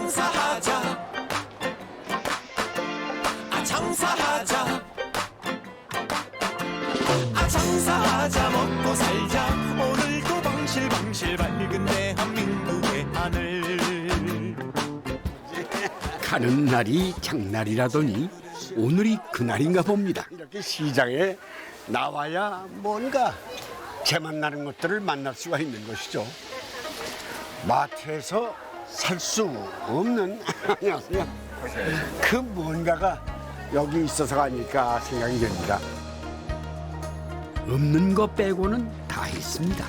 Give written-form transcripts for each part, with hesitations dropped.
장사하자. 장사하자. 장사하자 먹고 살자. 오늘도 방실방실 밝은 대한민국의 하늘. 가는 날이 장날이라더니 오늘이 그날인가 봅니다. 이렇게 시장에 나와야 뭔가 제맛 나는 것들을 만날 수가 있는 것이죠. 마트에서 살 수 없는 안녕하세요. 그 뭔가가 여기 있어서가 아닐까 생각이 됩니다. 없는 거 빼고는 다 있습니다.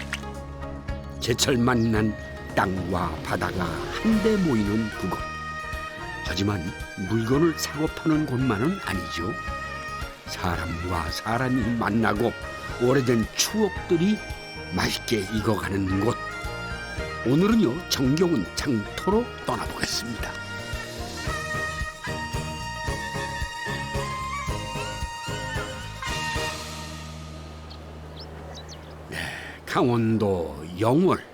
제철 만난 땅과 바다가 한데 모이는 그곳. 하지만 물건을 사고 파는 곳만은 아니죠. 사람과 사람이 만나고 오래된 추억들이 맛있게 익어가는 곳. 오늘은요, 정겨운 장터로 떠나보겠습니다. 네, 강원도 영월.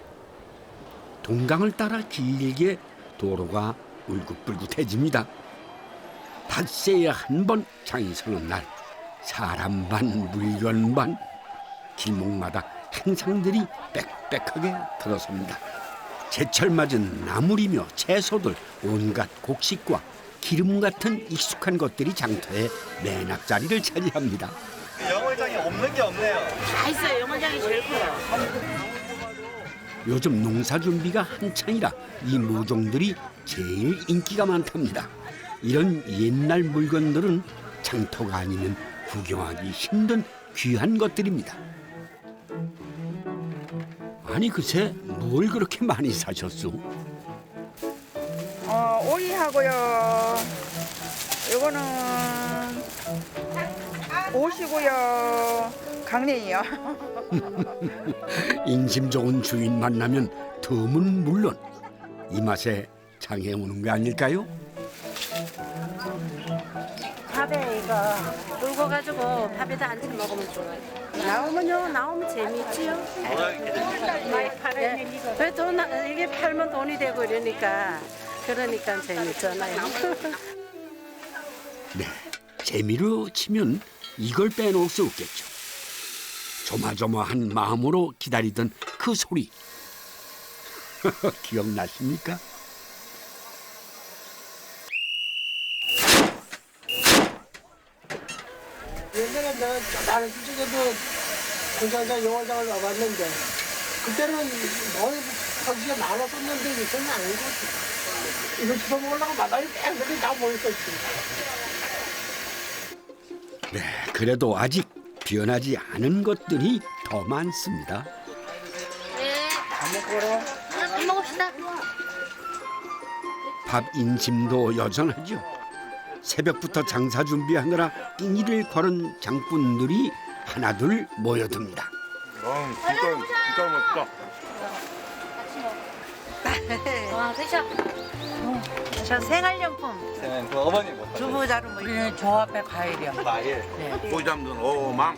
동강을 따라 길게 도로가 울긋불긋해집니다. 닷새에 한 번 장이 서는 날, 사람 반 물건 반 길목마다 행상들이 빽빽하게 들어섭니다. 제철 맞은 나물이며 채소들, 온갖 곡식과 기름 같은 익숙한 것들이 장터의 매낙자리를 차지합니다. 영월장이 없는 게 없네요. 다 있어요. 영월장이 제일 커요. 요즘 농사 준비가 한창이라 이 모종들이 제일 인기가 많답니다. 이런 옛날 물건들은 장터가 아니면 구경하기 힘든 귀한 것들입니다. 아니 글쎄 뭘 그렇게 많이 사셨소? 오이하고요. 요거는 옷이고요. 강냉이요. 인심 좋은 주인 만나면 덤은 물론 이 맛에 장해 오는 거 아닐까요? 밥에 이거 불고가지고 밥에다 안쳐 먹으면 좋아요. 나오면 재밌지요. 많이 팔아요. 왜 돈, 이게 팔면 돈이 되고 이러니까 재밌잖아요. 네, 재미로 치면 이걸 빼놓을 수 없겠죠. 조마조마한 마음으로 기다리던 그 소리 기억나십니까? 옛날에 내가 나는 솔직히도 공장장 영월장을 와봤는데 그때는 머리 거기가 많았었는데 이제는 아닌 것 같아. 이거 집어먹으려고 마당에 뺑뺑이 다 모였었지. 네, 그래도 아직 변하지 않은 것들이 더 많습니다. 밥 먹읍시다. 밥 인심도 여전하죠. 새벽부터 장사 준비하느라 끼니를 걸은 장꾼들이 하나둘 모여듭니다. 진짜 맛있다. 와, 드셔. 저 생활용품. 그 어머니 뭐 두부 자루 뭐. 우리는 저 앞에 과일이요. 과일. 고기 잡는 어망.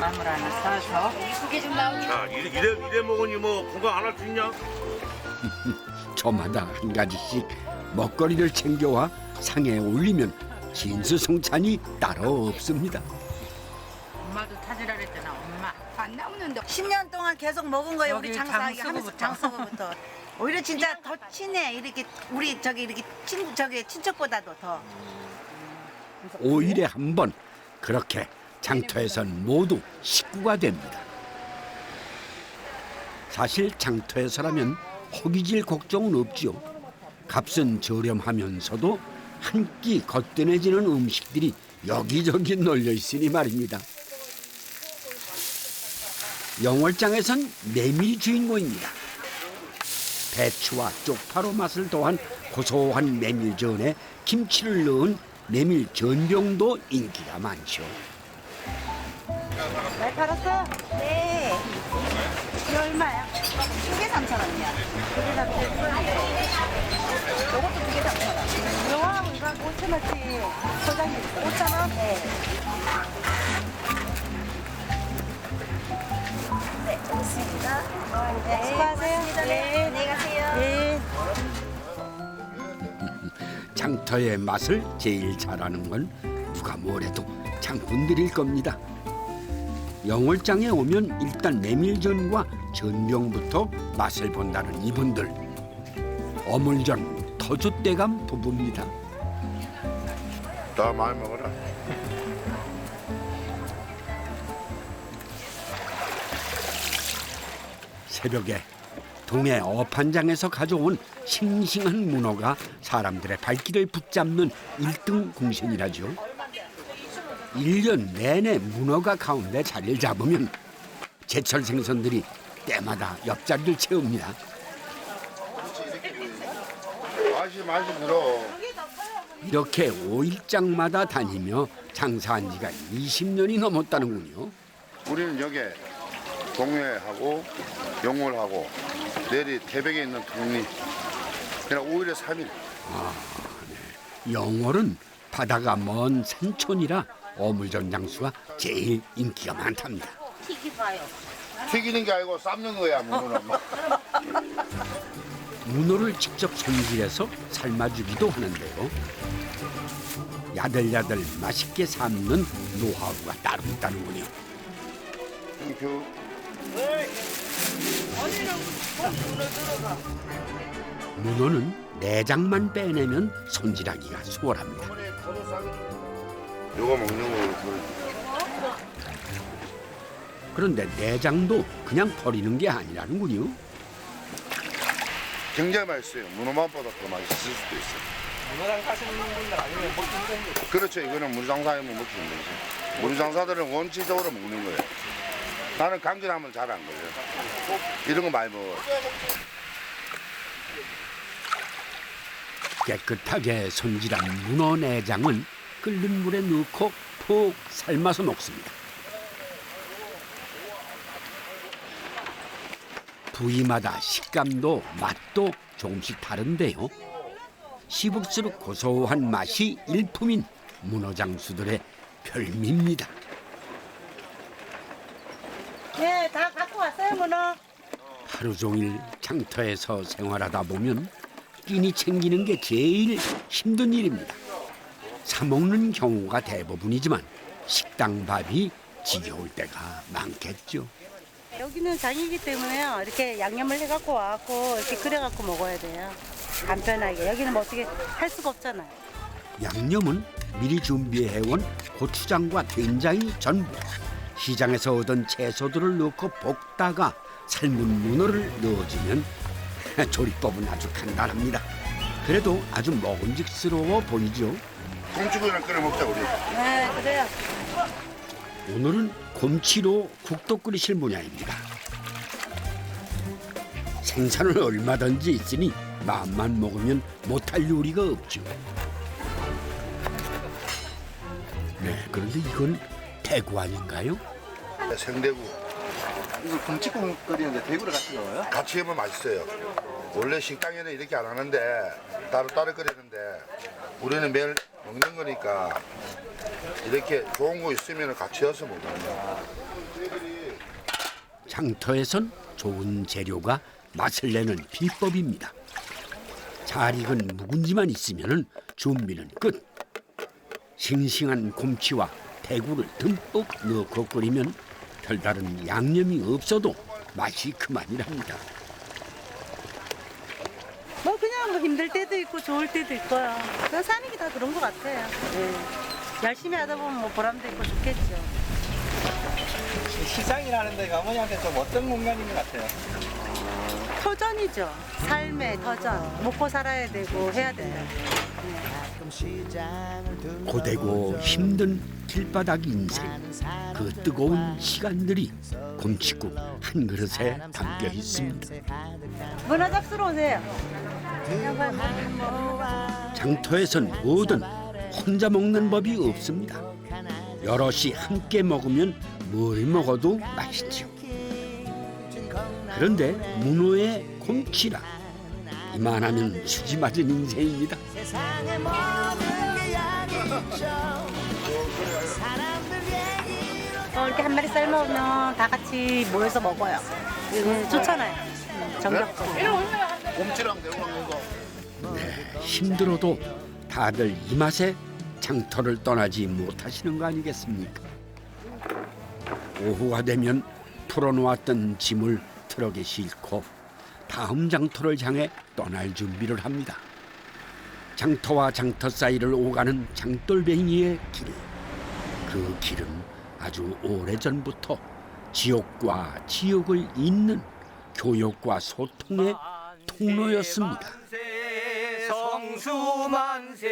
나물 하나 사서. 두개 좀 나오니. 자 이래 먹으니 뭐 건강 안 할 수 있냐? 저마다 한 가지씩 먹거리를 챙겨와 상에 올리면 진수성찬이 따로 없습니다. 엄마도 찾으라 그랬잖아, 엄마. 안 나오는데. 10년 동안 계속 먹은 거예요, 우리 여기 장사하기 하면서 장서부터. 오히려 진짜 더 친해. 이렇게 우리 저기 이렇게 친척보다도 더. 5일에 한 번 그렇게 장터에선 모두 식구가 됩니다. 사실 장터에서라면 허기질 걱정은 없지요. 값은 저렴하면서도 한 끼 거뜬해지는 음식들이 여기저기 널려 있으니 말입니다. 영월장에선 메밀이 주인공입니다. 배추와 쪽파로 맛을 더한 고소한 메밀전에 김치를 넣은 메밀 전병도 인기가 많죠. 잘 팔았어? 네. 이게 얼마야? 2개 3,000원이야. 2개 3,000원. 요것도 2개 3,000원. 이거하고 이거 5,000원치. 소장님 5,000원? 네. 네, 좋습니다. 네, 수고하세요. 네, 안녕히 가세요. 네. 장터의 맛을 제일 잘 아는 건 누가 뭐래도 장군들일 겁니다. 영월장에 오면 일단 메밀전과 전병부터 맛을 본다는 이분들. 어물전 터줏대감 부부입니다. 나 많이 먹어라. 새벽에 동해 어판장에서 가져온 싱싱한 문어가 사람들의 발길을 붙잡는 1등 공신이라죠. 1년 내내 문어가 가운데 자리를 잡으면 제철 생선들이 때마다 옆자리를 채웁니다. 맛이 들어. 이렇게 5일장마다 다니며 장사한 지가 20년이 넘었다는군요. 우리는 여기 동해하고 영월하고 내리 태백에 있는 동리 그냥 5일에 3일. 영월은 바다가 먼 산촌이라 어물전 장수가 제일 인기가 많답니다. 튀기는 게 아니고 삶는 거야 문어는. 문어를 직접 손질해서 삶아주기도 하는데요. 야들야들 맛있게 삶는 노하우가 따로 있다는군요. 문어는 내장만 빼내면 손질하기가 수월합니다. 요거 먹는 거. 그런데 내장도 그냥 버리는 게 아니라는군요. 굉장히 맛있어요. 문어맛보다 더 맛있을 수도 있어요. 문어장 사시는 분들 아니면 먹기 힘듭니다. 그렇죠. 이거는 무장사하면 먹기 힘들죠. 무장사들은 원칙적으로 먹는 거예요. 나는 감기라면 잘 안 걸려요. 이런 거 많이 먹어. 깨끗하게 손질한 문어 내장은 끓는 물에 넣고 푹 삶아서 먹습니다. 부위마다 식감도 맛도 조금씩 다른데요. 씹을수록 고소한 맛이 일품인 문어장수들의 별미입니다. 네, 다 갖고 왔어요, 문어. 하루 종일 장터에서 생활하다 보면 끼니 챙기는 게 제일 힘든 일입니다. 사 먹는 경우가 대부분이지만 식당 밥이 지겨울 때가 많겠죠. 여기는 장이기 때문에요. 이렇게 양념을 해갖고 와갖고 이렇게 끓여갖고 먹어야 돼요. 간편하게. 여기는 뭐 어떻게 할 수가 없잖아요. 양념은 미리 준비해온 고추장과 된장이 전부. 시장에서 얻은 채소들을 넣고 볶다가 삶은 문어를 넣어주면 조리법은 아주 간단합니다. 그래도 아주 먹음직스러워 보이죠. 콩치구이랑 끓여 먹자 우리. 네, 그래요. 오늘은 곰치로 국도 끓이실 모양입니다. 생선을 얼마든지 있으니 마음만 먹으면 못할 요리가 없죠. 네, 그런데 이건 대구 아닌가요? 생대구. 이거 곰치국 끓이는데 대구를 같이 넣어요? 같이 하면 맛있어요. 원래 식당에는 이렇게 안 하는데 따로 끓이는데 우리는 매일 먹는 거니까 이렇게 좋은 거 있으면 같이 해서 먹어요. 장터에선 좋은 재료가 맛을 내는 비법입니다. 잘 익은 묵은지만 있으면 준비는 끝. 싱싱한 곰치와 대구를 듬뿍 넣고 끓이면 별다른 양념이 없어도 맛이 그만이랍니다. 뭐 그냥 뭐 힘들 때도 있고 좋을 때도 있고요. 그냥 사는 게 다 그런 것 같아요. 네. 열심히 하다 보면 뭐 보람도 있고 좋겠죠. 시장이라는 데가 어머니한테 좀 어떤 공간인 것 같아요? 터전이죠. 삶의 터전. 먹고 살아야 되고 해야 돼요. 고되고 힘든 길바닥 인생, 그 뜨거운 시간들이 곰치국 한 그릇에 담겨 있습니다. 문어 잡수러 오세요. 장터에선 뭐든 혼자 먹는 법이 없습니다. 여럿이 함께 먹으면 뭘 먹어도 맛있죠. 그런데 문어의 곰치라 이만하면 수지 맞은 인생입니다. 이렇게 한 마리 삶아오면 다 같이 모여서 먹어요. 좋잖아요. 정겹고. 곰치랑 대구랑 이거. 네, 힘들어도 다들 이 맛에 장터를 떠나지 못하시는 거 아니겠습니까? 오후가 되면 풀어놓았던 짐을 트럭에 싣고 다음 장터를 향해 떠날 준비를 합니다. 장터와 장터 사이를 오가는 장돌뱅이의 길. 그 길은 아주 오래전부터 지옥과 지역을 잇는 교역과 소통의 통로였습니다. 성수만세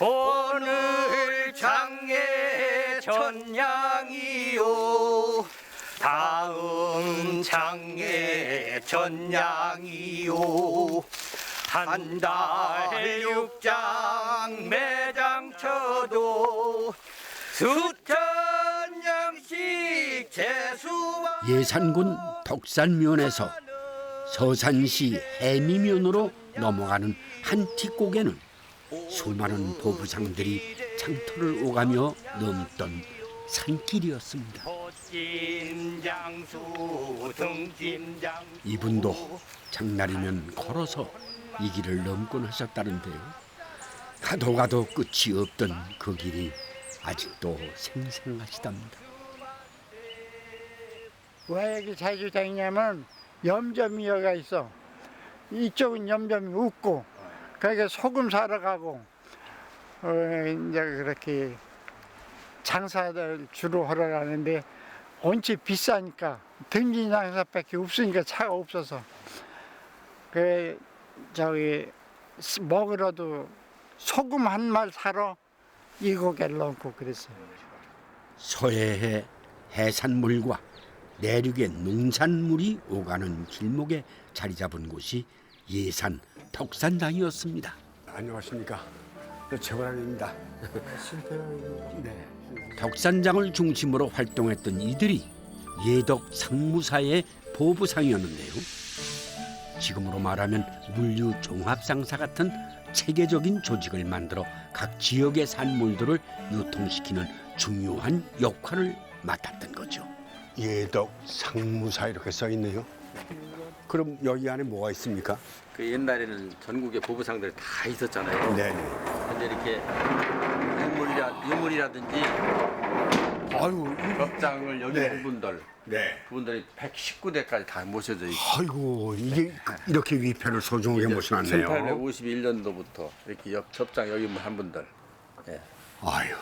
오늘 장례 전양이요 다음 장례 전양이요 한 달 6장 매장 쳐도 수천 양씩 재수와 예산군 덕산면에서 서산시 해미면으로 넘어가는 한티곡에는 수많은 보부상들이 장터를 오가며 넘던 산길이었습니다. 이분도 장날이면 걸어서 이 길을 넘곤 하셨다는데요. 가도 가도 끝이 없던 그 길이 아직도 생생하시답니다. 왜 여기 자주 다니냐면 염점이어가 있어. 이쪽은 염점이 없고 그러니까 소금 사러 가고 이제 그렇게 장사들 주로 하러 가는데 원체 비싸니까 등진 장사밖에 없으니까 차가 없어서 그 저기 먹으러도 소금 한 말 사러 이고개를 넘고 그랬어요. 서해의 해산물과 내륙의 농산물이 오가는 길목에 자리 잡은 곳이 예산 덕산장이었습니다. 안녕하십니까. 최고랑입니다. 네. 덕산장을 중심으로 활동했던 이들이 예덕 상무사의 보부상이었는데요. 지금으로 말하면 물류종합상사 같은 체계적인 조직을 만들어 각 지역의 산물들을 유통시키는 중요한 역할을 맡았던 거죠. 예덕 상무사 이렇게 써 있네요. 그럼 여기 안에 뭐가 있습니까? 그 옛날에는 전국에 보부상들 다 있었잖아요. 네. 근데 이렇게 유물이라든지 법장을 여기 있는 분들, 그분들이 119대까지 다 모셔져 있고. 아이고 이게 이렇게 위패를 소중하게 모셔놨네요. 1851년도부터 이렇게 접장 여기 한 분들. 예. 아유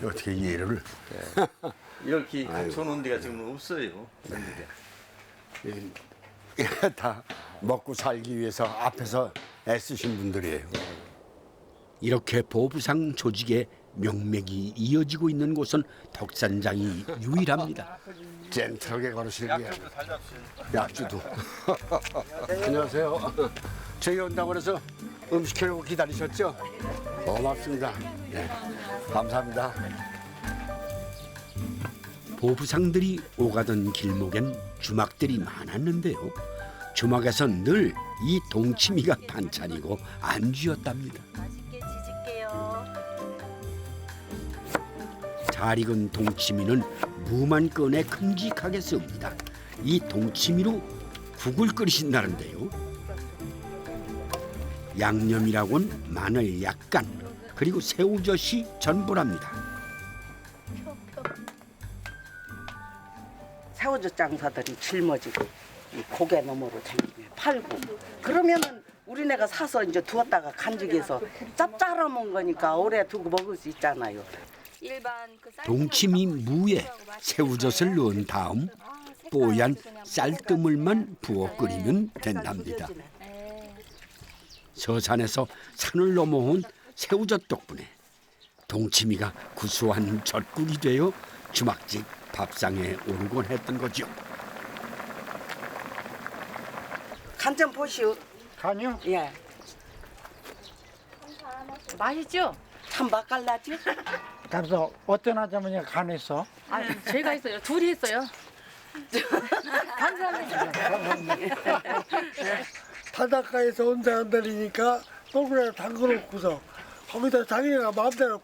어떻게 이해를? 이렇게 갖춰놓은 데가 지금 없어요. 다 먹고 살기 위해서 앞에서 애쓰신 분들이에요. 이렇게 보부상 조직의 명맥이 이어지고 있는 곳은 덕산장이 유일합니다. 젠틀하게 걸으시기에 약주도. 안녕하세요. 저희 온다고 그래서 음식 해놓고 기다리셨죠? 고맙습니다. 네, 감사합니다. 보부상들이 오가던 길목엔 주막들이 많았는데요. 주막에선 늘 이 동치미가 반찬이고 안주였답니다. 맛있게 지질게요. 잘 익은 동치미는 무만 꺼내 큼직하게 씁니다. 이 동치미로 국을 끓이신다는데요. 양념이라곤 마늘 약간 그리고 새우젓이 전부랍니다. 새우젓 장사들이 짊어지고 이 고개 너머로 다니며 팔고 그러면은 우리네가 사서 이제 두었다가 간직해서 짭짤한 먹은 거니까 오래 두고 먹을 수 있잖아요. 동치미 무에 새우젓을 넣은 다음 뽀얀 쌀뜨물만 부어 끓이면 된답니다. 서산에서 산을 넘어온 새우젓 덕분에 동치미가 구수한 젓국이 되어 주막집 밥상에 오르곤 했던 거죠. 간 좀 보시오. 간요? 예. 맛있죠? 참 맛깔나죠? 그래서 어떤 아주머니가 간했어? 아, 제가 했어요. 둘이 했어요. 바닷가에서 온 사람들이니까 동그랗게 담궈놓고서 거기다 자기가 마음대로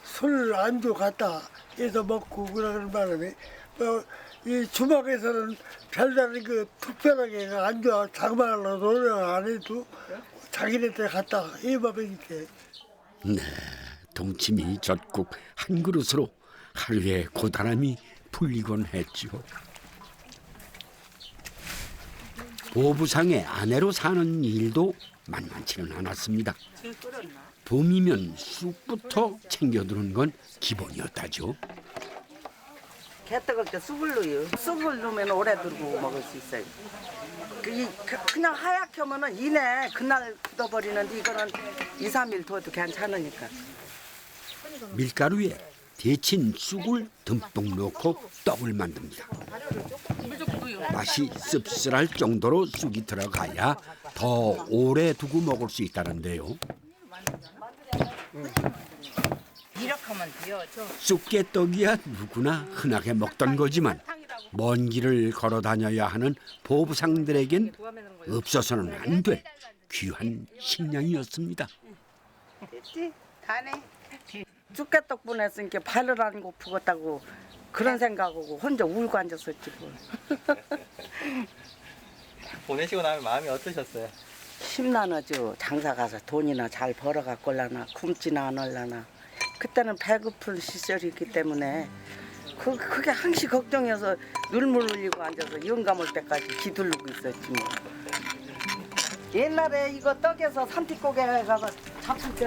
술 안주 갖다 해서 먹고 그러는 바람에 이 주막에서는 별다른 그 특별하게 안주 장만하려고 노력을 안 해도 자기네들 갖다 해먹으니까. 네, 동치미 젖국 한 그릇으로 하루의 고단함이 풀리곤 했죠. 보부상의 아내로 사는 일도 만만치는 않았습니다. 봄이면 쑥부터 챙겨두는 건 기본이었다죠. 개 뜨거울 때 쑥을 넣어요. 쑥을 넣으면 오래 두고 먹을 수 있어요. 그냥 하얗게 하면은 이내 그날 굳어버리는데 이거는 2, 3일 둬도 괜찮으니까. 밀가루에 데친 쑥을 듬뿍 넣고 떡을 만듭니다. 맛이 씁쓸할 정도로 쑥이 들어가야 더 오래 두고 먹을 수 있다는데요. 이렇게 하면 돼요. 쑥개떡이야 누구나 흔하게 먹던 거지만 먼 길을 걸어 다녀야 하는 보부상들에겐 없어서는 안 될 귀한 식량이었습니다. 됐지? 다네. 쑥개떡 보냈으니까 발을 안 고프겠다고 그런 생각하고 혼자 울고 앉았었지 뭐. 보내시고 나면 마음이 어떠셨어요? 심란하죠. 장사 가서 돈이나 잘 벌어갖고 올라나 굶지나 안 올라나. 그때는 배고픈 시절이기 때문에 그게 항시 걱정해서 눈물 흘리고 앉아서 영감 올 때까지 기둘르고 있었지 뭐. 옛날에 이거 떡에서 산티고개 가서 잡술 때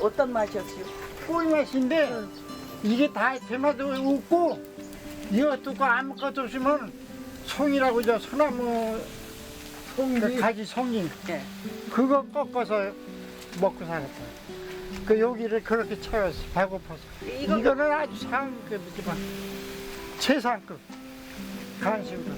어떤 맛이었어요? 꿀맛인데 이게 다 제마도 웃고 이거 뚜고 아무것도 없으면 송이라고 저 소나무 그 가지 송이 그거 꺾어서 먹고 살았다. 그 여기를 그렇게 채웠어 배고파서. 이거는 아주 상급이지만 최상급 간식으로.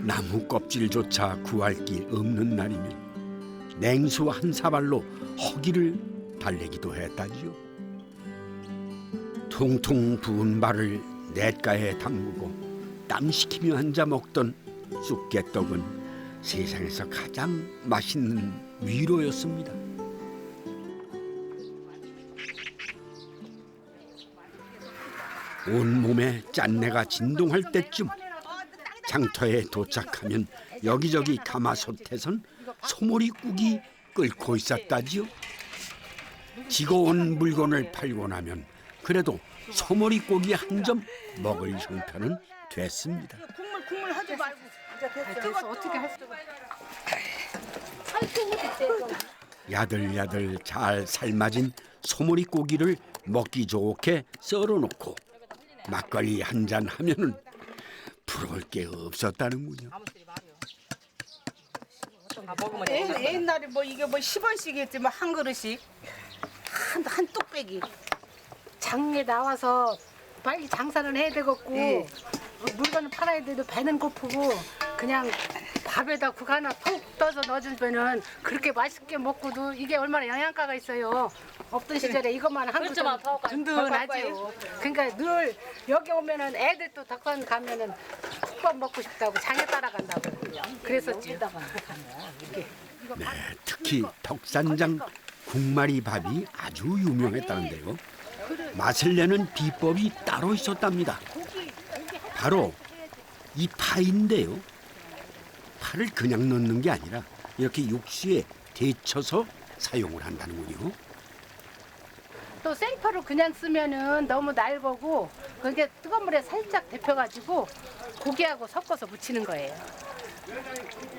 나무 껍질조차 구할 길 없는 날이면 냉수 한 사발로 허기를 달래기도 했다지요. 퉁퉁 부은 발을 냇가에 담그고 땀 식히며 앉아 먹던 쑥개떡은 세상에서 가장 맛있는 위로였습니다. 온몸에 짠내가 진동할 때쯤 장터에 도착하면 여기저기 가마솥에선 소머리국이 끓고 있었다지요. 지고온 물건을 팔고 나면 그래도 소머리고기 한 점 먹을 형편은 됐습니다. 국물 하지 말고. 됐어. 어떻게 할 수? 야들야들 잘 삶아진 소머리고기를 먹기 좋게 썰어놓고 막걸리 한 잔 하면은 부러울 게 없었다는군요. 옛날에 뭐 이게 뭐 10원씩이었지 뭐 한 그릇씩 한 뚝배기. 장에 나와서 빨리 장사를 해야 되겠고 물건을 팔아야 돼도 배는 고프고 그냥 밥에다 국 하나 푹 떠서 넣어주면은 그렇게 맛있게 먹고도 이게 얼마나 영양가가 있어요. 없던 시절에 이것만 한 그릇 든든하지요. 그러니까 늘 여기 오면은 애들 또 덕선 가면은 국밥 먹고 싶다고 장에 따라간다고 그랬었지. 네, 특히 덕산장 국말이 밥이 아주 유명했다는데요. 맛을 내는 비법이 따로 있었답니다. 바로 이 파인데요. 파를 그냥 넣는 게 아니라 이렇게 육수에 데쳐서 사용을 한다는군요. 또 생파로 그냥 쓰면은 너무 날거고 그게 뜨거운 물에 살짝 데펴가지고 고기하고 섞어서 무치는 거예요.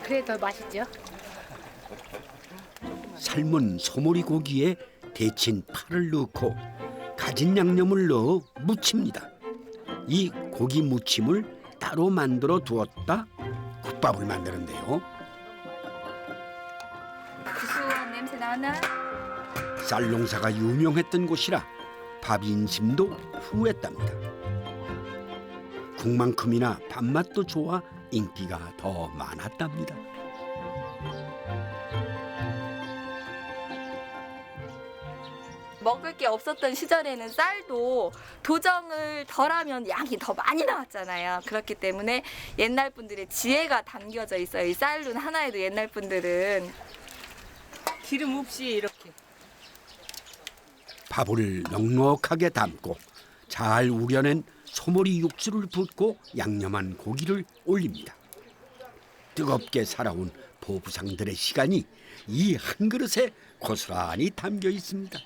그래 더 맛있죠. 삶은 소머리 고기에 데친 파를 넣고 가진 양념을 넣어 무칩니다. 이 고기 무침을 따로 만들어 두었다 국밥을 만드는데요. 구수한 냄새 나나? 쌀 농사가 유명했던 곳이라 밥 인심도 후했답니다. 국만큼이나 밥맛도 좋아 인기가 더 많았답니다. 먹을 게 없었던 시절에는 쌀도 도정을 덜하면 양이 더 많이 나왔잖아요. 그렇기 때문에 옛날 분들의 지혜가 담겨져 있어요. 이 쌀룬 하나에도 옛날 분들은 기름 없이 이렇게. 밥을 넉넉하게 담고 잘 우려낸 소머리 육수를 붓고 양념한 고기를 올립니다. 뜨겁게 살아온 보부상들의 시간이 이 한 그릇에 고스란히 담겨 있습니다.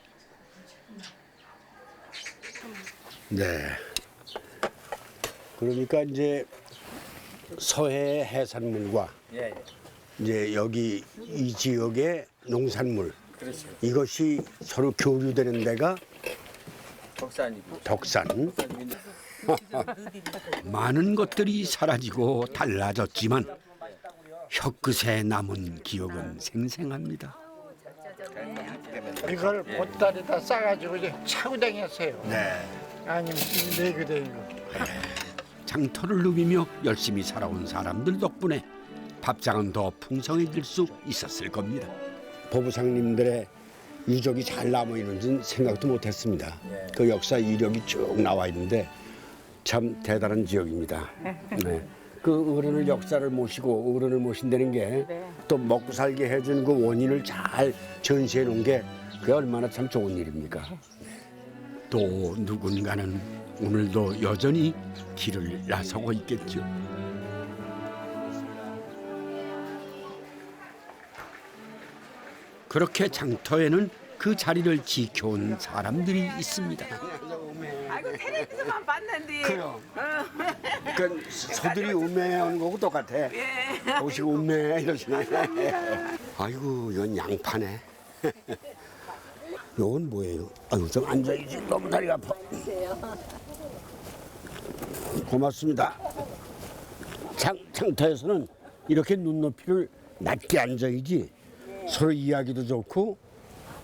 네. 그러니까 이제 서해 해산물과 예, 예. 이제 여기 이 지역의 농산물 그렇죠. 이것이 서로 교류되는 데가 덕산이고. 덕산. 많은 것들이 사라지고 달라졌지만 혀끝에 남은 기억은 생생합니다. 이걸 보따리에다 싸가지고 이제 차고 다녔어요. 네. 아니면 내고 다니고. 장터를 누비며 열심히 살아온 사람들 덕분에 밥상은 더 풍성해질 수 있었을 겁니다. 보부상님들의 유적이 잘 남아있는지는 생각도 못했습니다. 그 역사 이력이 쭉 나와 있는데 참 대단한 지역입니다. 네. 그 어른을 역사를 모시고 어른을 모신다는 게 또 먹고 살게 해준 그 원인을 잘 전시해 놓은 게 그게 얼마나 참 좋은 일입니까? 또 누군가는 오늘도 여전히 길을 나서고 있겠죠. 그렇게 장터에는 그 자리를 지켜온 사람들이 있습니다. 아이고 텔레비전만 봤는데. 그럼. 그 소들이 우매하는 거고 똑같아. 오시고 우매 이러시네. 아이고 이건 양파네. 이건 뭐예요? 아유 좀 앉아야지. 너무 다리가 아파. 고맙습니다. 장터에서는 이렇게 눈높이를 낮게 앉아야지 서로 이야기도 좋고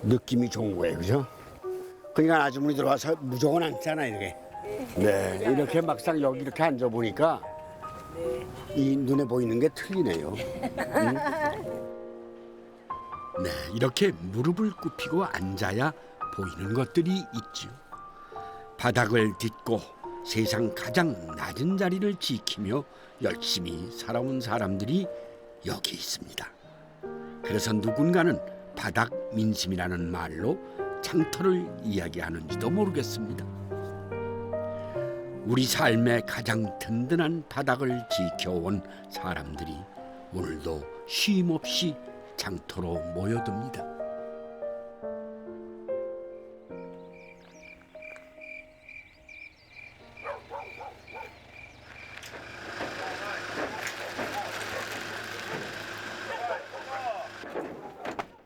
느낌이 좋은 거예요, 그죠? 그러니까 아주머니 들어와서 무조건 앉잖아 이렇게. 네, 이렇게 막상 여기 이렇게 앉아 보니까 이 눈에 보이는 게 틀리네요. 네, 이렇게 무릎을 굽히고 앉아야 보이는 것들이 있죠. 바닥을 딛고 세상 가장 낮은 자리를 지키며 열심히 살아온 사람들이 여기 있습니다. 그래서 누군가는 바닥 민심이라는 말로 장터를 이야기하는지도 모르겠습니다. 우리 삶의 가장 든든한 바닥을 지켜온 사람들이 오늘도 쉼없이 장터로 모여듭니다.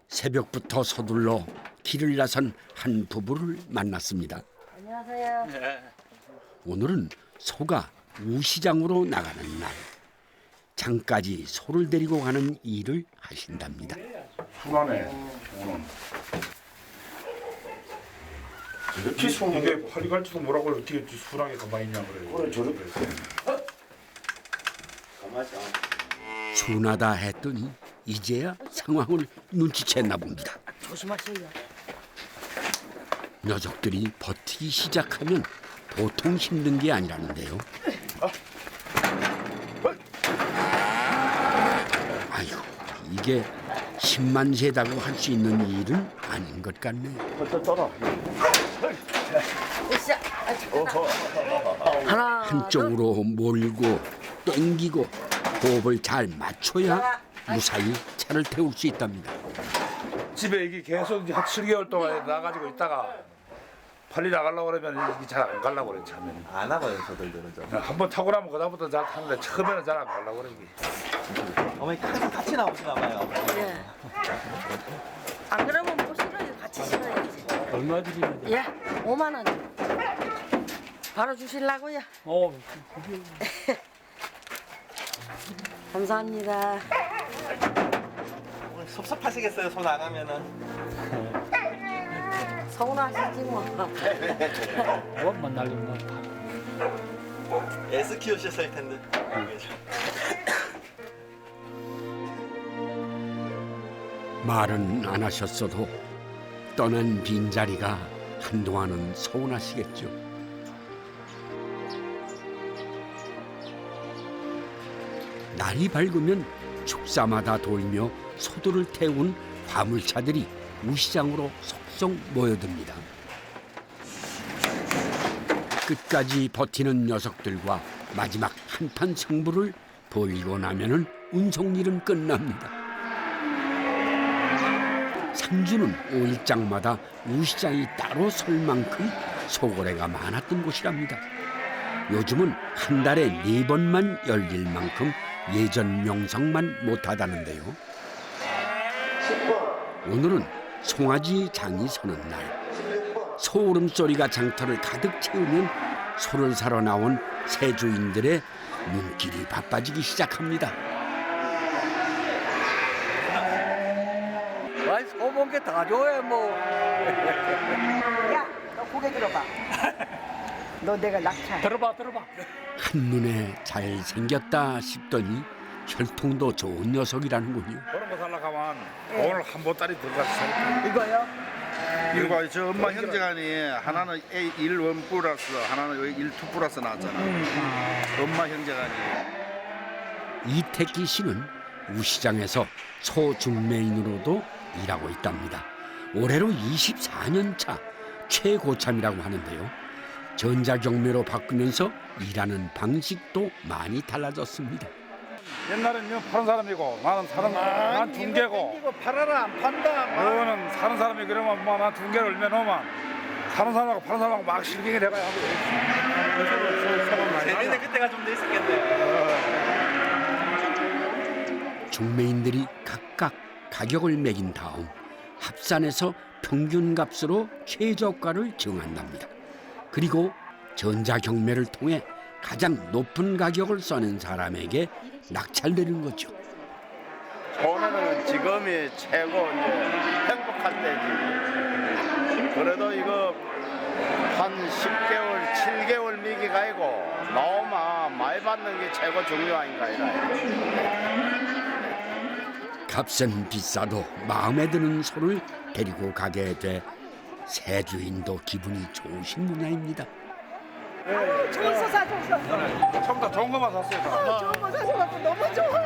새벽부터 서둘러 길을 나선 한 부부를 만났습니다. 안녕하세요. 오늘은 소가 우시장으로 나가는 날. 장까지 소를 데리고 가는 일을 하신답니다. 순하네. 이렇게 이게 팔이 갈지도 뭐라고 어떻게 순하게 가만히 있냐 그래요. 그래 저렇게. 순하다 했더니 이제야 상황을 눈치챘나 봅니다. 조심하세요. 녀석들이 버티기 시작하면 보통 힘든 게 아니라는데요. 아이고, 이게 10만 세다고 할 수 있는 일은 아닌 것 같네요. 한쪽으로 몰고 땡기고 호흡을 잘 맞춰야 무사히 차를 태울 수 있답니다. 집에 이게 계속 이제 한 7개월 동안 나가지고 있다가 빨리 나가려고 그러면 이게 잘 안 가려고 그래 차면. 안 와봐요 저들들은 좀. 한번 타고 나면 그다음부터 잘 타는데 처음에는 잘 안 가려고 그래 이게. 어머니 같이 나오시나 봐요. 예. 안 그러면 못 실어요. 같이 실어야지. 얼마 드리는데? 예, 5만 원. 바로 주실라고요? 감사합니다. 오늘 섭섭하시겠어요 손 안 하면은. 서운하시지 뭐. 뭐만 날리면 애쓰 키우셨을 텐데. 말은 안 하셨어도 떠난 빈자리가 한동안은 서운하시겠죠. 날이 밝으면 축사마다 돌며 소들을 태운 화물차들이 우시장으로 속속 모여듭니다. 끝까지 버티는 녀석들과 마지막 한판 승부를 벌이고 나면은 운송일은 끝납니다. 상주는 5일장마다 우시장이 따로 설 만큼 소거래가 많았던 곳이랍니다. 요즘은 한 달에 4번만 열릴 만큼 예전 명성만 못하다는데요. 오늘은 송아지 장이 서는 날. 소울음소리가 장터를 가득 채우면 소를 사러 나온 새 주인들의 눈길이 바빠지기 시작합니다. 아이 소본 게 다 좋아해 뭐. 야, 너 고개 들어봐. 너 내가 낙차. 들어봐. 한눈에 잘생겼다 싶더니 혈통도 좋은 녀석이라는군요. 그런 거 살려고 하면 오늘 한 보따리 들어가서 살. 이거요? 이거 저 엄마 형제간이 하나는 A1 플러스 하나는 A1 플러스 나왔잖아. 엄마 형제간이. 이태기 씨는 우시장에서 소중매인으로도 일하고 있답니다. 올해로 24년 차 최고참이라고 하는데요. 전자경매로 바꾸면서 일하는 방식도 많이 달라졌습니다. 옛날에는 파는 사람이고 나는 난 중개고. 이거 팔아라 안 판다. 너는 사는 사람이 그러면 뭐난 중개를 얼마 놓으면 사는 사람하고 파는 사람하고 막 실갱이 돼가야 하고. 재미는 그때가 좀 더 있었겠네. 중매인들이 각각 가격을 매긴 다음 합산해서 평균값으로 최저가를 정한답니다. 그리고 전자경매를 통해 가장 높은 가격을 써낸 사람에게 낙찰되는 거죠. 오늘은 지금이 최고 이제 행복한 때지. 그래도 이거 한 10개월, 7개월 미기가 아니고 나오면 많이 받는 게 최고 중요한가 이라. 값은 비싸도 마음에 드는 소를 데리고 가게 돼 새 주인도 기분이 좋으신 모양입니다. 좋았어 사줬어. 처음부터 좋은 것만 샀어요. 좋은 거 사줘갖고 너무 좋아.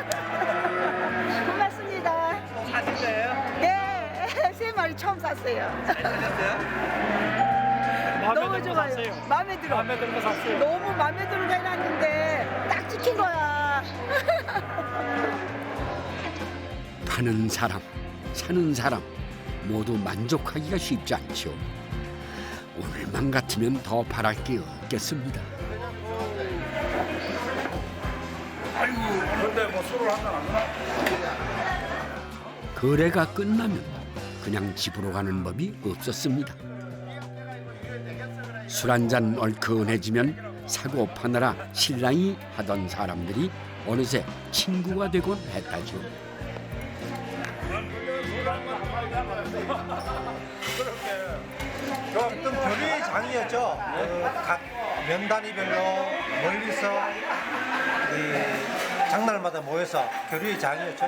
고맙습니다. 사실래요? 네, 3마리 처음 샀어요. 잘 사셨어요? 너무 좋아요. 마음에 들어. 마음에 드는 거 샀어요. 너무 마음에 들어 해놨는데 딱 찍힌 거야. 파는 사람, 사는 사람 모두 만족하기가 쉽지 않죠. 오늘만 같으면 더 바랄 게 없겠습니다. 아이고 근데 뭐 술을 한잔 안 하나? 거래가 끝나면 그냥 집으로 가는 법이 없었습니다. 술 한잔 얼큰해지면 사고 파느라 실랑이 하던 사람들이 어느새 친구가 되곤 했다죠. 어떤 교류의 장이었죠. 각 면단위별로 멀리서 이 장날마다 모여서 교류의 장이었죠.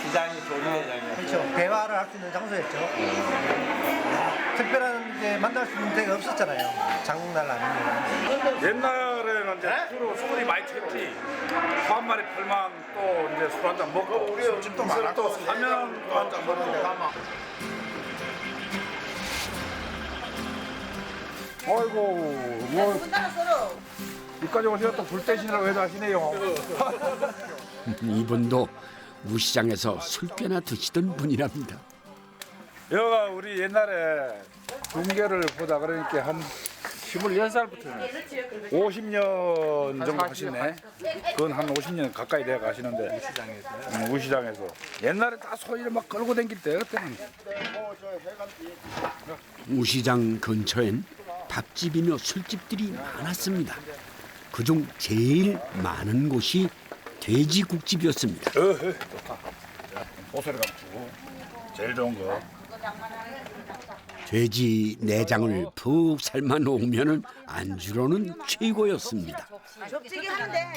시장이 교류의 장이요. 그렇죠. 대화를 할 수 있는 장소였죠. 특별한 게 만날 수 있는 데가 없었잖아요. 장날 아니면. 옛날에는 이제 술이 많이 쳤지. 한 마리 팔만 또 이제 술 한 잔 먹고 술집도 많았고 또 사면 또 한 잔 먹고. 아이고 뭐 이까지 오셔서 또 불 떼시느라고 해서 하시네요. 이분도 우시장에서 술 꽤나 드시던 분이랍니다. 여가 우리 옛날에 중계를 보다 그러니까 한 26살부터는 50년 정도 하시네. 그건 한 50년 가까이 돼 가시는데 우시장에서 옛날에 다 소리를 막 끌고 다닐 때 그때는 우시장 근처엔 밥집이며 술집들이 많았습니다. 그중 제일 많은 곳이 돼지국집이었습니다. 좋다. 보소리가 주고 제일 좋은 거. 돼지 내장을 푹 삶아 놓으면 안주로는 최고였습니다. 접지기 하는데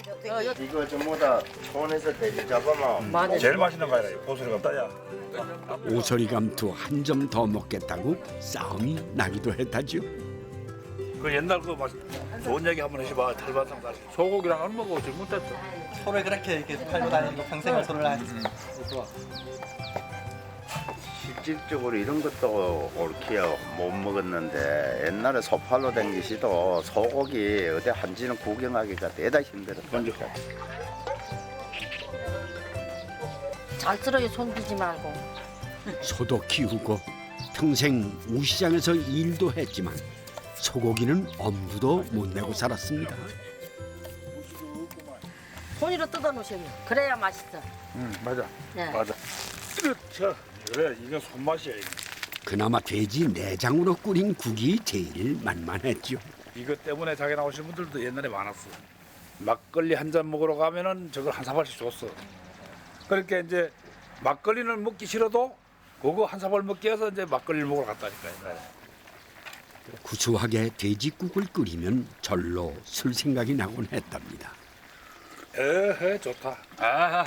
이거 전부 다 촌에서 돼지 잡으면 제일 맛있는 거 아니라 보소리가 따야. 오소리 감투 한 점 더 먹겠다고 싸움이 나기도 했다죠. 그 옛날 그 맛 좋은 얘기 한번 해봐. 탈반상 다시. 소고기랑 안 먹어보지 못했어. 소를 그렇게 이렇게 팔고 다니는 거 평생을 소를 하지. 좋아. 실질적으로 이런 것도 옳게요 못 먹었는데 옛날에 소팔로 댕기시도 소고기 어디 한지는 구경하기가 대다 힘들었어요. 잘 쓸어요. 손 비지 말고. 소도 키우고 평생 우시장에서 일도 했지만 소고기는 엄두도 못 내고 살았습니다. 손으로 뜯어 놓으시면 그래야 맛있어. 맞아. 네. 맞아. 그렇죠. 그래 이게 손맛이야. 이거. 그나마 돼지 내장으로 끓인 국이 제일 만만했죠. 이것 때문에 자기 나오신 분들도 옛날에 많았어. 막걸리 한 잔 먹으러 가면은 저걸 한 사발씩 줬어. 그러니까 이제 막걸리는 먹기 싫어도 그거 한 사발 먹기 위해서 이제 막걸리를 먹으러 갔다니까. 옛날에. 구수하게 돼지국을 끓이면 절로 술 생각이 나곤 했답니다. 에헤 좋다. 아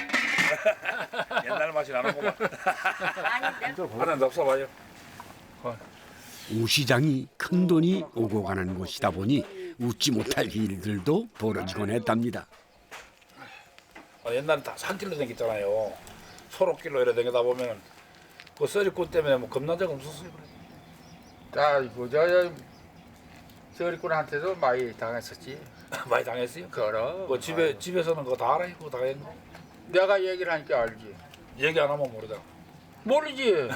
옛날 맛이 나는구만. 하나 더 써봐요. 우시장이 큰 돈이 오고 가는 곳이다 보니 웃지 못할 일들도 벌어지곤 했답니다. 옛날에 다 산길로 다녔잖아요. 소록길로 이래 다니다 보면 그 썰이꾼 때문에 뭐 겁난 적 없었어요. 자, 저 썰이꾼한테도 많이 당했었지. 많이 당했어요? 그럼. 그 집에서는 그거 다 알아, 그거 다 했노? 내가 얘기를 하니까 알지. 얘기 안 하면 모르잖아. 모르지.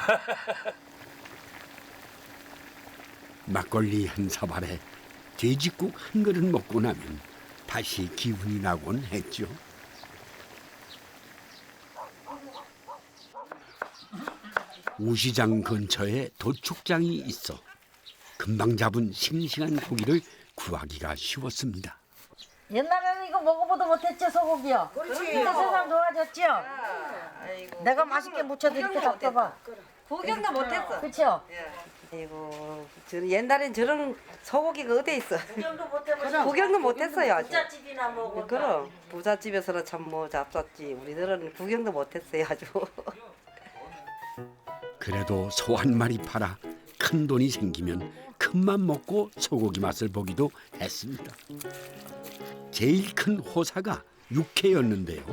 막걸리 한 사발에 돼지국 한 그릇 먹고 나면 다시 기운이 나곤 했죠. 우시장 근처에 도축장이 있어 금방 잡은 싱싱한 고기를 구하기가 쉬웠습니다. 옛날에는 이거 먹어보도 못했죠 소고기요. 그렇지. 이제 세상 좋아졌죠. 내가 맛있게 무쳐드릴게 잡숴봐. 구경도 못했어. 그렇죠. 아이고, 저는 옛날엔 저런 소고기가 어디 있어? 구경도 못해보죠. 구경도 못했어요 아주. 부잣집이나 먹어. 그럼 부잣집에서는 참 뭐 잡쌌지. 우리들은 구경도 못했어요 아주. 그래도 소 한 마리 팔아 큰 돈이 생기면 큰맘 먹고 소고기 맛을 보기도 했습니다. 제일 큰 호사가 육회였는데요.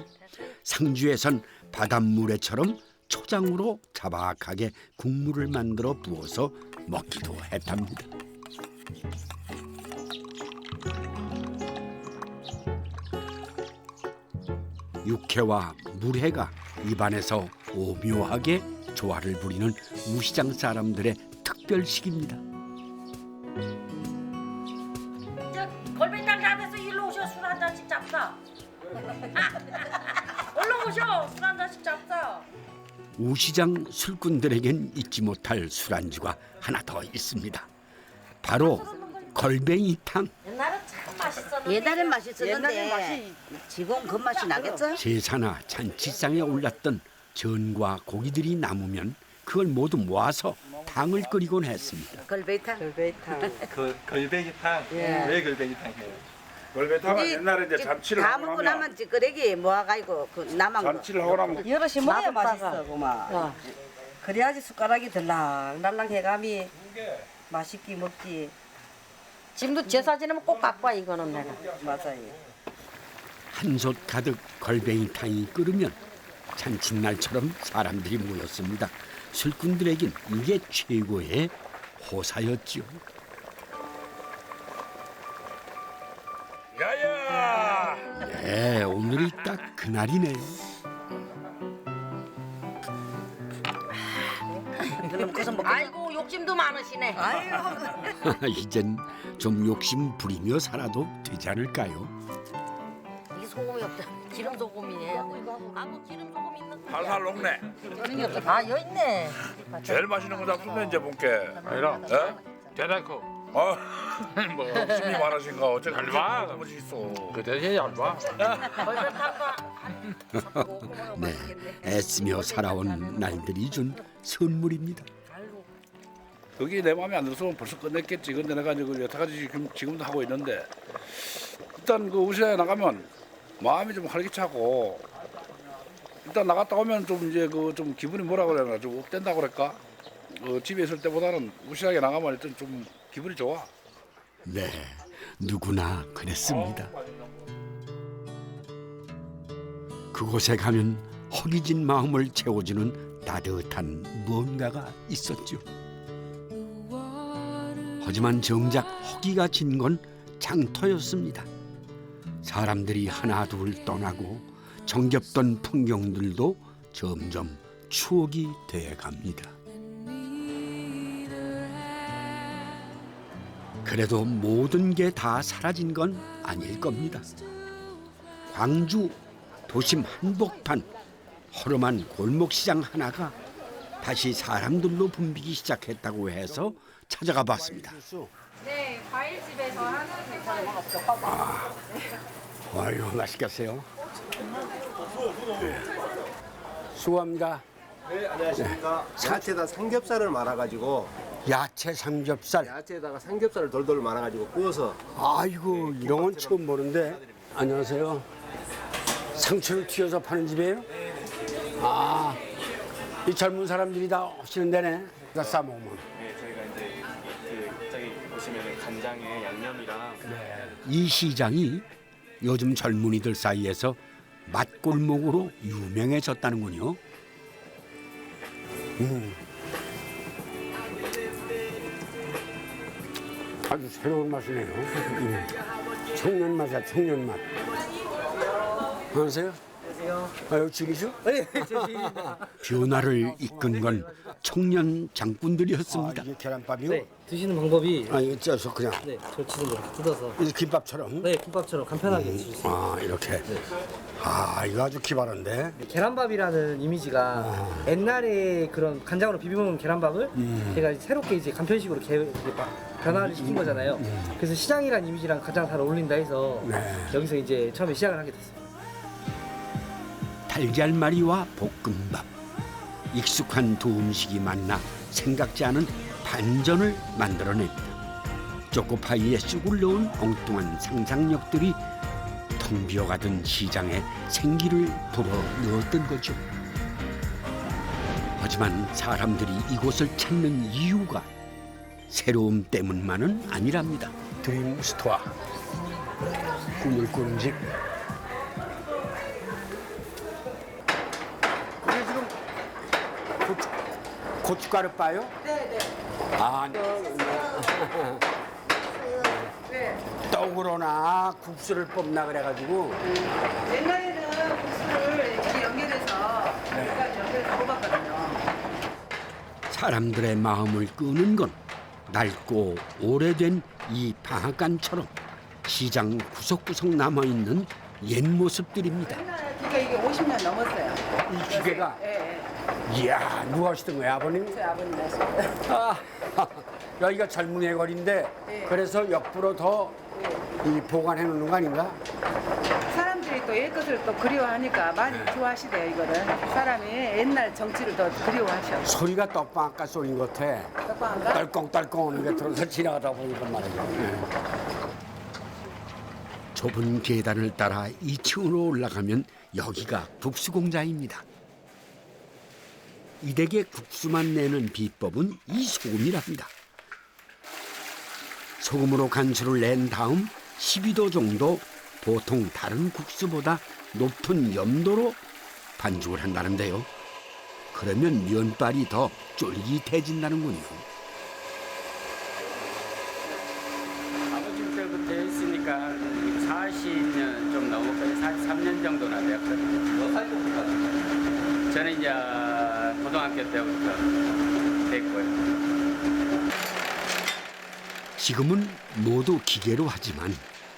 상주에선 바닷물회처럼 초장으로 자박하게 국물을 만들어 부어서 먹기도 했답니다. 육회와 물회가 입안에서 오묘하게 조화를 부리는 우시장 사람들의 특별식입니다. 골뱅이탕 다 돼서 일로 오셔 술 한 잔씩 잡사. 얼른 오셔 술 한 잔씩 잡사. 우시장 술꾼들에겐 잊지 못할 술안주가 하나 더 있습니다. 바로 걸뱅이탕. 옛날엔 참 맛있었는데. 옛날엔 맛있었는데 옛날엔 맛이 지금 그 맛이 나겠어? 제사나 잔치상에 올랐던 전과 고기들이 남으면 그걸 모두 모아서 탕을 끓이곤 했습니다. 걸베이탕. 걸베이탕. 걸베기탕. 예. 왜 걸베기탕이에요? 걸베탕은 옛날에 이제 잔치를 다 하고 먹고 나면 나면 찌끄레기 모아가지고 그 남은 거. 잔치를 하고 나면 여럿이 먹어야 놔뒀다가. 맛있어 고마. 그래야지 숟가락이 들랑달랑 해감이 맛있게 먹지. 지금도 제사 지내면 꼭 갖고 와 이거는 내가. 맞아요. 한솥 가득 걸뱅이탕이 끓으면 잔칫날처럼 사람들이 모였습니다. 술꾼들에겐 이게 최고의 호사였죠. 야야! 네, 오늘이 딱 그날이네요. 아이고 욕심도 많으시네. 이젠 좀 욕심 부리며 살아도 되지 않을까요? 이게 소금이 없다. 기름 소금이에요. 아뭐 기름 소금 있는 거. 살살 녹네. 아 여기 있네. 제일 맛있는 거 잡수면 이제 본게 아니라 예? 대단코 뭐 욕심이 많으신가 어째 얇아. 그런 있어. 그 대신 얇아. 네, 애쓰며 살아온 날들이 준 선물입니다. 그게 내 마음에 안 들었으면 벌써 끝냈겠지. 근데 내가 이제 여태까지 지금도 하고 있는데 일단 그 우시장에 나가면 마음이 좀 활기차고 일단 나갔다 오면 좀 이제 그 좀 기분이 뭐라 그래나 좀 업된다고 그럴까? 집에 있을 때보다는 우시장에 나가면 일단 좀 기분이 좋아. 네, 누구나 그랬습니다. 그곳에 가면 허기진 마음을 채워주는 따뜻한 무언가가 있었죠. 하지만 정작 허기가 진 건 장터였습니다. 사람들이 하나 둘 떠나고 정겹던 풍경들도 점점 추억이 되어갑니다. 그래도 모든 게 다 사라진 건 아닐 겁니다. 광주 도심 한복판 허름한 골목시장 하나가 다시 사람들로 붐비기 시작했다고 해서 찾아가 봤습니다. 네, 과일집에서 하는 아유, 맛있겠어요. 수고합니다. 네, 안녕하십니까. 야채에다 삼겹살을 말아가지고 야채 삼겹살. 야채에다가 삼겹살을 돌돌 말아가지고 구워서. 아이고, 이런 건 처음 보는데. 안녕하세요. 상추를 튀어서 파는 집이에요? 아, 이 젊은 사람들이 다 하시는 데네. 다 싸먹으면. 네, 저희가 이제 저기 보시면 간장에 양념이랑 이 시장이 요즘 젊은이들 사이에서 맛골목으로 유명해졌다는군요. 아주 새로운 맛이네요. 청년 맛이야, 청년 맛. 안녕하세요. 안녕하세요. 아, 여기 주기죠? 네, 저 주인입니다. 변화를 이끈 건 청년 장군들이었습니다. 이게 계란밥이요? 네, 드시는 방법이. 아, 이거 쪄서 그냥. 네, 절치는 이렇게 뜯어서. 이게 김밥처럼? 네, 김밥처럼 간편하게 드실 수 있어요. 아, 이렇게. 아, 이거 아주 기발한데. 계란밥이라는 이미지가 옛날에 그런 간장으로 비벼먹는 계란밥을 제가 새롭게 이제 간편식으로 변화를 시킨 거잖아요. 그래서 시장이라는 이미지랑 가장 잘 어울린다 해서 여기서 이제 처음에 시작을 하게 됐어요. 달걀말이와 볶음밥, 익숙한 두 음식이 만나 생각지 않은 반전을 만들어냅니다. 초코파이에 쑥을 넣은 엉뚱한 상상력들이 텅 비어가던 시장에 생기를 불어넣었던 거죠. 하지만 사람들이 이곳을 찾는 이유가 새로움 때문만은 아니랍니다. 드림 스토어. 꿈을 꾸는 집. 이게 지금 고춧가루 빠요? 네네. 아, 떡으로나 국수를 뽑나 그래가지고. 옛날에는 국수를 이렇게 연결해서 연결해서 뽑았거든요. 사람들의 마음을 끄는 건 낡고 오래된 이 방앗간처럼 시장 구석구석 남아있는 옛 모습들입니다. 기계 이게 50년 넘었어요. 이 기계가? 예. 이야, 누가 하시던 거예요, 아버님? 제 아버님 하시던. 아, 여기가 젊은이의 거리인데 그래서 옆으로 더 이 보관해 놓는 거 아닌가? 사람들이 또 옛것을 또 그리워하니까 많이 좋아하시대요, 이거를. 사람이 옛날 정치를 더 그리워하셔. 소리가 떡방아까 소리인 것 같아. 떡방아까? 딸꽁딸꽁 하는 게 들어서 지나가다 보니까 말이죠. 좁은 계단을 따라 2층으로 올라가면 여기가 국수공장입니다. 이 댁의 국수만 내는 비법은 이 소금이랍니다. 소금으로 간수를 낸 다음 12도 정도 보통 다른 국수보다 높은 염도로 반죽을 한다는데요. 그러면 면발이 더 쫄깃해진다는군요. 아버지 때부터 했으니까 40년 좀 넘었거든요. 43년 정도나 되었거든요. 몇 살 때부터? 저는 이제 고등학교 때부터 됐고요. 지금은 모두 기계로 하지만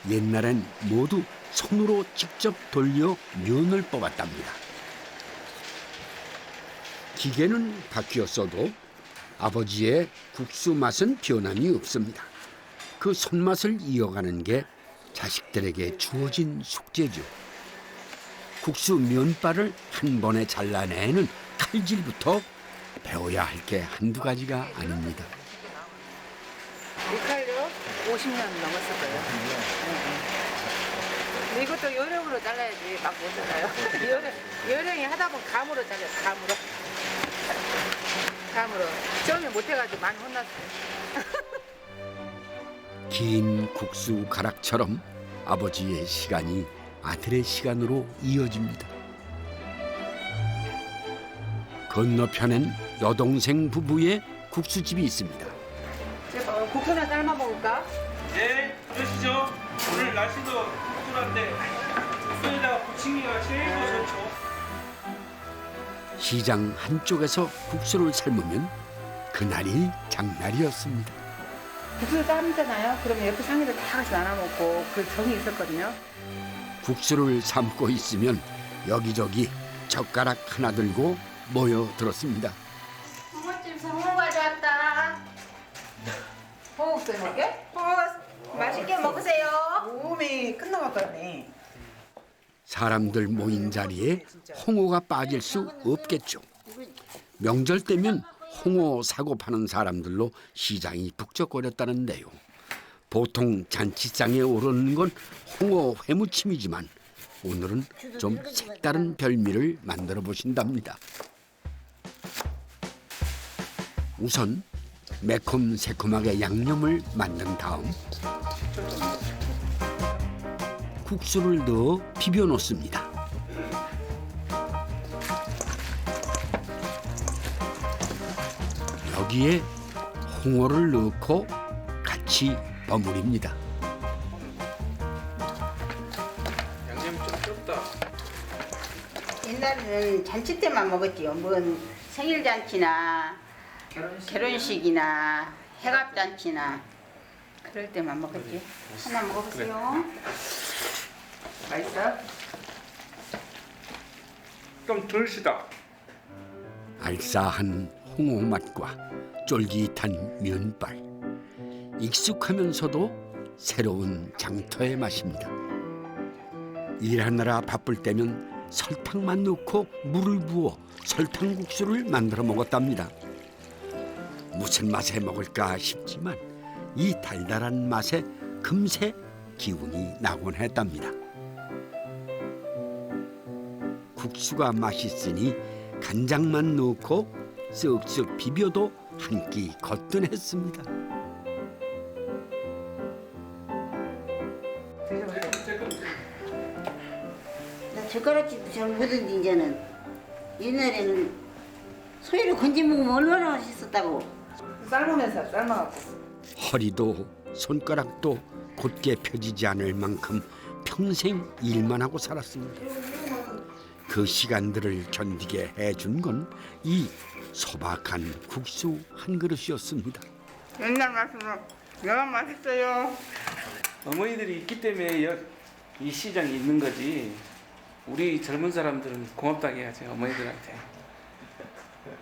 옛날엔 모두 손으로 직접 돌려 면을 뽑았답니다. 기계는 바뀌었어도 아버지의 국수 맛은 변함이 없습니다. 그 손맛을 이어가는 게 자식들에게 주어진 숙제죠. 국수 면발을 한 번에 잘라내는 칼질부터 배워야 할 게 한두 가지가 아닙니다. 이 칼로 50년 넘었을 거예요. 근데 이것도 요령으로 잘라야지 막 못잖아요. 요령이 하다 보면 감으로 잘라요. 감으로. 처음에 못해가지고 많이 혼났어요. 긴 국수 가락처럼 아버지의 시간이 아들의 시간으로 이어집니다. 건너편엔 여동생 부부의 국수집이 있습니다. 국수나 삶아 먹을까? 네, 그러시죠. 오늘 날씨도 푸근한데 국수에다가 부침개가 제일 좋죠. 시장 한쪽에서 국수를 삶으면 그날이 장날이었습니다. 국수를 삶잖아요. 그러면 옆에 상인들 다 같이 나눠 먹고 그 정이 있었거든요. 국수를 삶고 있으면 여기저기 젓가락 하나 들고 모여들었습니다. 홍어집에서 홍어 가져왔다. 홍어 국수 먹게? 홍어 맛있게 먹으세요. 오메 끝나갔더니. 사람들 모인 자리에 홍어가 빠질 수 없겠죠. 명절 때면 홍어 사고 파는 사람들로 시장이 북적거렸다는데요. 보통 잔치상에 오르는 건 홍어 회무침이지만 오늘은 좀 색다른 별미를 만들어 보신답니다. 우선 매콤새콤하게 양념을 만든 다음 국수를 넣어 비벼 놓습니다. 여기에 홍어를 넣고 같이 버무립니다. 양념이 좀 적다. 옛날에는 잔치 때만 먹었지요. 뭔 생일 잔치나 결혼식이나 해갑 잔치나 그럴 때만 먹었지. 하나 먹어보세요. 맛있어? 좀 덜 시다. 알싸한 홍어 맛과 쫄깃한 면발, 익숙하면서도 새로운 장터의 맛입니다. 일하느라 바쁠 때면 설탕만 넣고 물을 부어 설탕국수를 만들어 먹었답니다. 무슨 맛에 먹을까 싶지만 이 달달한 맛에 금세 기운이 나곤 했답니다. 국수가 맛있으니 간장만 넣고 쓱쓱 비벼도 한 끼 거뜬했습니다. 나 젓가락질도 잘 못하는데 이제는 옛날에는 소위를 건지 먹으면 얼마나 맛있었다고. 삶으면서 삶아갖고. 허리도 손가락도 곧게 펴지지 않을 만큼 평생 일만 하고 살았습니다. 그 시간들을 견디게 해준 건 이 소박한 국수 한 그릇이었습니다. 옛날 맛으로 너무 맛있어요. 어머니들이 있기 때문에 이 시장이 있는 거지. 우리 젊은 사람들은 고맙다고 해야지 어머니들한테.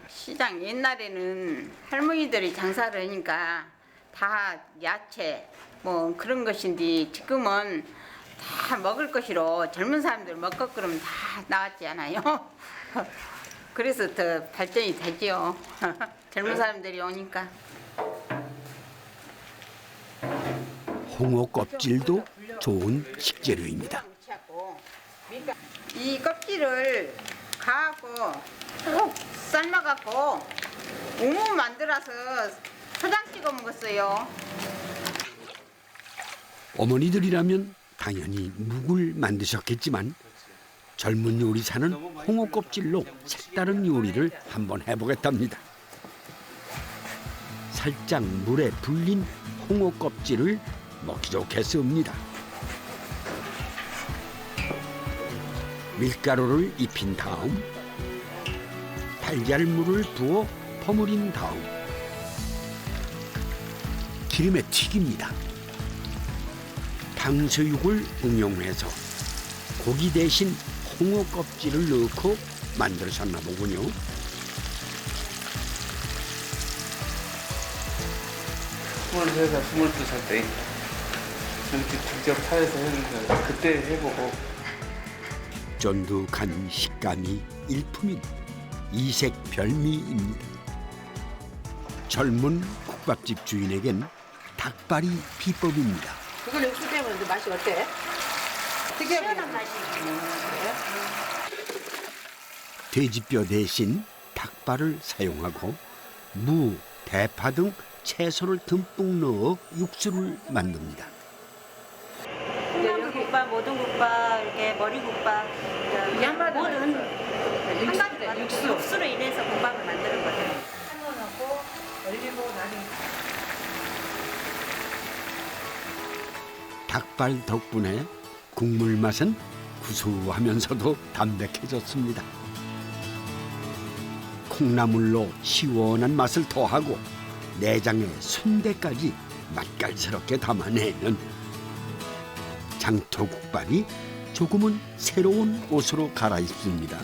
시장 옛날에는 할머니들이 장사를 하니까 다 야채 뭐 그런 것인데 지금은 다 먹을 것이로 젊은 사람들 먹고 그러면 다 나왔지 않아요? 그래서 더 발전이 되지요. 젊은 사람들이 오니까. 홍어 껍질도 좋은 식재료입니다. 이 껍질을 가하고 푹 삶아갖고 우무 만들어서 초장 찍어 먹었어요. 어머니들이라면 당연히 묵을 만드셨겠지만 젊은 요리사는 홍어 껍질로 색다른 요리를 한번 해보겠답니다. 살짝 물에 불린 홍어 껍질을 먹기 좋게 씁니다. 밀가루를 입힌 다음 달걀물을 부어 버무린 다음 기름에 튀깁니다. 탕수육을 응용해서 고기 대신 홍어 껍질을 넣고 만들으셨나 보군요. 스물세살, 22살 때 이렇게 직접 차에서 해보니까 그때 해보고 쫀득한 식감이 일품인 이색 별미입니다. 젊은 국밥집 주인에겐 닭발이 비법입니다. 그걸 육수 때문에 맛이 어때? 시원한 맛이. 돼지뼈 대신 닭발을 사용하고 무, 대파 등 채소를 듬뿍 넣어 육수를 만듭니다. 콩나물국밥, 모든국밥, 이렇게 머리국밥, 모든 한 가지 육수로 인해서 국밥을 만드는 거예요. 삶아놓고 얼리고 나중에. 닭발 덕분에 국물 맛은 구수하면서도 담백해졌습니다. 콩나물로 시원한 맛을 더하고 내장에 순대까지 맛깔스럽게 담아내는 장터국밥이 조금은 새로운 옷으로 갈아입습니다.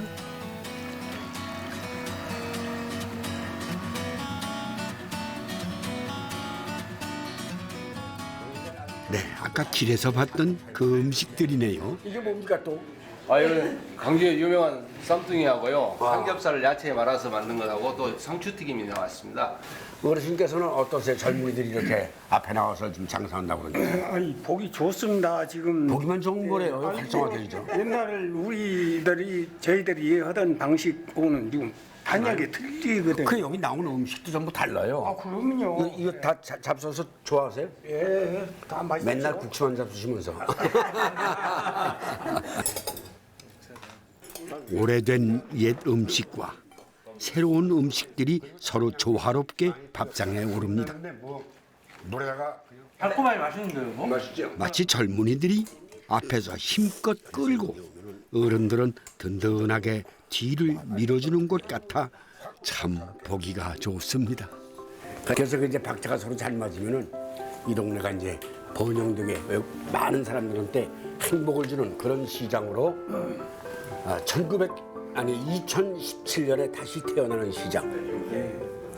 네, 아까 길에서 봤던 그 음식들이네요. 이게 뭡니까 또? 이건 강주의 유명한 쌈둥이하고요. 삼겹살을 야채에 말아서 만든 것하고 또 상추튀김이 나왔습니다. 어르신께서는 어떠세요? 젊은이들이 이렇게 앞에 나와서 좀 장사한다고 그러는데. 아니 보기 좋습니다. 지금 보기만 좋은 거래요. 활성화되죠. 옛날 저희들이 하던 방식하고는 지금 단약이 틀리거든요. 그 여기 나오는 음식도 전부 달라요. 아 그럼요. 이거 다 잡숴서 좋아하세요? 예, 다 맛있죠. 맨날 국수만 잡수시면서. 오래된 옛 음식과 새로운 음식들이 서로 조화롭게 밥상에 오릅니다. 노래가 달콤하게 맛있는데요, 뭐? 맛있죠? 마치 젊은이들이 앞에서 힘껏 끌고 어른들은 든든하게 뒤를 밀어주는 것 같아 참 보기가 좋습니다. 그래서 이제 박자가 서로 잘 맞으면은 이 동네가 이제 번영되게 많은 사람들한테 행복을 주는 그런 시장으로 2017년에 다시 태어나는 시장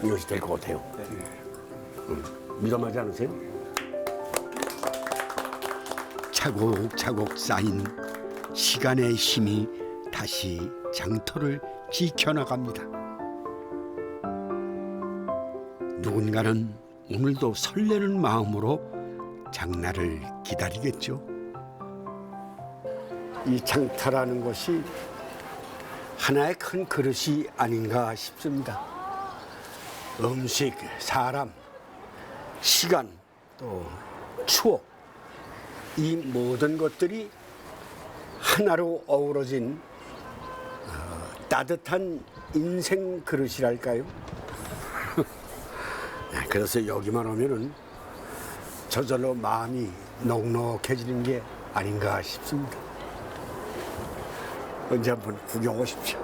이것이 될 것 같아요. 믿음하지 않으세요? 차곡차곡 쌓인 시간의 힘이 다시 장터를 지켜나갑니다. 누군가는 오늘도 설레는 마음으로 장날을 기다리겠죠. 이 장터라는 것이 하나의 큰 그릇이 아닌가 싶습니다. 음식, 사람, 시간, 또 추억 이 모든 것들이 하나로 어우러진 따뜻한 인생 그릇이랄까요? 그래서 여기만 오면은 저절로 마음이 넉넉해지는 게 아닌가 싶습니다. 언제 한번 구경 오십시오.